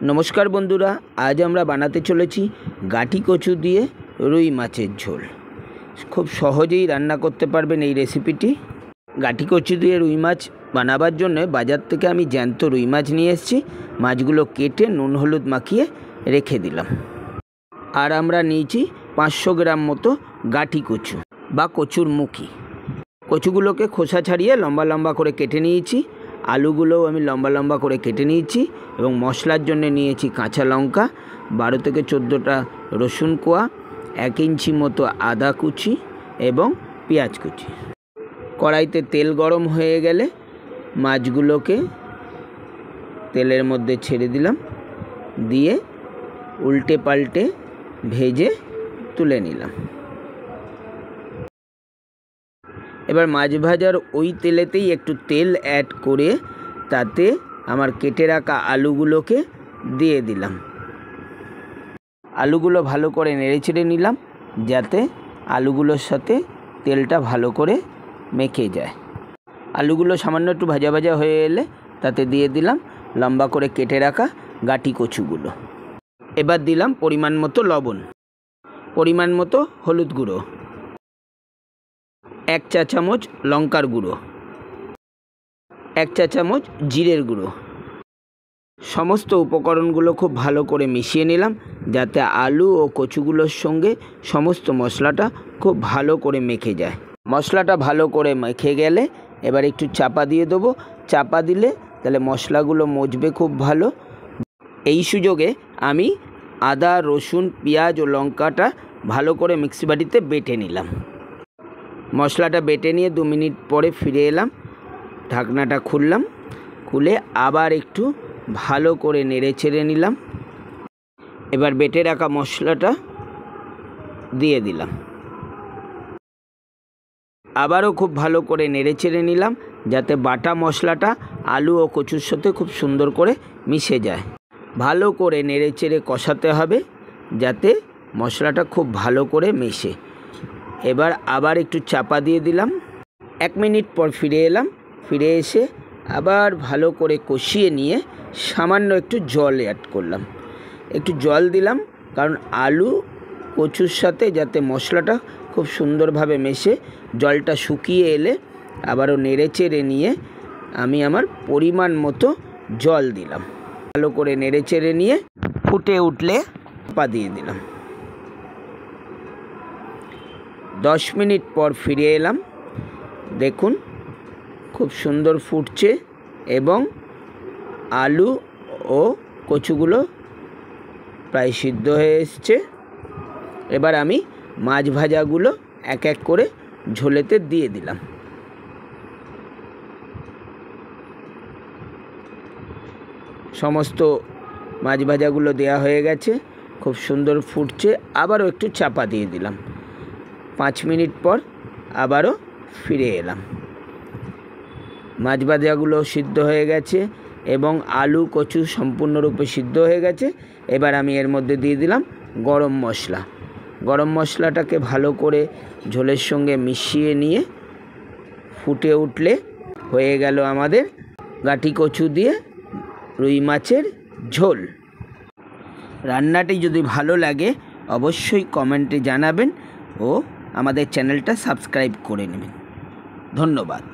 नमस्कार बंधुरा, आज আমরা বানাতে চলেছি গাটি কচু দিয়ে রুই মাছের ঝোল। খুব সহজেই রান্না করতে পারবেন এই রেসিপিটি। গাটি কচু দিয়ে রুই মাছ বানাবার জন্য বাজার থেকে আমি জ্যান্ত রুই মাছ নিয়ে এসেছি। মাছগুলো কেটে নুন হলুদ মাখিয়ে রেখে দিলাম। আর আমরা নিয়েছি 500 গ্রাম মতো গাটি কচু বা কচুর মুখি। কচুগুলোকে খোসা ছাড়িয়ে লম্বা লম্বা করে কেটে নিয়েছি। আলুগুলোও আমি লম্বা লম্বা করে কেটে নিয়েছি এবং মশলার জন্য নিয়েছি কাঁচা লঙ্কা, 12 থেকে 14টা রসুন কোয়া, 1 ইঞ্চি মতো আদা কুচি এবং পেঁয়াজ কুচি। কড়াইতে তেল গরম হয়ে গেলে মাছগুলোকে তেলের মধ্যে ছেড়ে দিলাম, দিয়ে উল্টে পাল্টে ভেজে তুলে নিলাম। এবার মাছ ভাজার ওই তেলেতেই একটু তেল অ্যাড করে তাতে আমার কেটে রাখা আলুগুলোকে দিয়ে দিলাম। আলুগুলো ভালো করে নেড়েচেড়ে নিলাম যাতে আলুগুলোর সাথে তেলটা ভালো করে মেখে যায়। আলুগুলো সামান্য একটু ভাজা ভাজা হয়ে এলে তাতে দিয়ে দিলাম লম্বা করে কেটে রাখা গাটি কচুগুলো। এবার দিলাম পরিমাণ মতো লবণ, পরিমাণ মতো হলুদ গুঁড়ো, 1 চা চামচ লঙ্কার গুঁড়ো, 1 চা চামচ জিরের গুঁড়ো। সমস্ত উপকরণগুলো খুব ভালো করে মিশিয়ে নিলাম যাতে আলু ও কচুগুলোর সঙ্গে সমস্ত মশলাটা খুব ভালো করে মেখে যায়। মশলাটা ভালো করে মেখে গেলে এবার একটু চাপা দিয়ে দেবো। চাপা দিলে তাহলে মশলাগুলো মজবে খুব ভালো। এই সুযোগে আমি আদা, রসুন, পেঁয়াজ ও লঙ্কাটা ভালো করে মিক্সি বাটিতে বেটে নিলাম। মশলাটা বেটে নিয়ে 2 মিনিট পরে ফিরে এলাম। ঢাকনাটা খুললাম, খুলে আবার একটু ভালো করে নেড়ে চেড়ে নিলাম। এবার বেটে রাখা মশলাটা দিয়ে দিলাম। আবারও খুব ভালো করে নেড়ে চেড়ে নিলাম যাতে বাটা মশলাটা আলু ও কচুর সাথে খুব সুন্দর করে মিশে যায়। ভালো করে নেড়ে চেড়ে কষাতে হবে যাতে মশলাটা খুব ভালো করে মেশে। এবার আবার একটু চাপা দিয়ে দিলাম। 1 মিনিট পর ফিরে এলাম। ফিরে এসে আবার ভালো করে কষিয়ে নিয়ে সামান্য একটু জল অ্যাড করলাম। একটু জল দিলাম কারণ আলু কচুর সাথে যাতে মশলাটা খুব সুন্দরভাবে মেশে। জলটা শুকিয়ে এলে আবারও নেড়ে চেড়ে নিয়ে আমি আমার পরিমাণ মতো জল দিলাম। ভালো করে নেড়ে চেড়ে নিয়ে ফুটে উঠলে চাপা দিয়ে দিলাম। 10 মিনিট পর ফিরে এলাম। দেখুন খুব সুন্দর ফুটছে এবং আলু ও কচুগুলো প্রায় সিদ্ধ হয়ে এসছে। এবার আমি মাছ ভাজাগুলো এক এক করে ঝোলেতে দিয়ে দিলাম। সমস্ত মাছ ভাজাগুলো দেওয়া হয়ে গেছে, খুব সুন্দর ফুটছে। আবারও একটু চাপা দিয়ে দিলাম। 5 মিনিট পর আবারও ফিরে এলাম। মাছ ভাজাগুলো সিদ্ধ হয়ে গেছে এবং আলু কচু সম্পূর্ণরূপে সিদ্ধ হয়ে গেছে। এবার আমি এর মধ্যে দিয়ে দিলাম গরম মশলা। গরম মশলাটাকে ভালো করে ঝোলের সঙ্গে মিশিয়ে নিয়ে ফুটে উঠলে হয়ে গেল আমাদের গাটি কচু দিয়ে রুই মাছের ঝোল। রান্নাটি যদি ভালো লাগে অবশ্যই কমেন্টে জানাবেন ও আমাদের চ্যানেলটা সাবস্ক্রাইব করে নেবেন। ধন্যবাদ।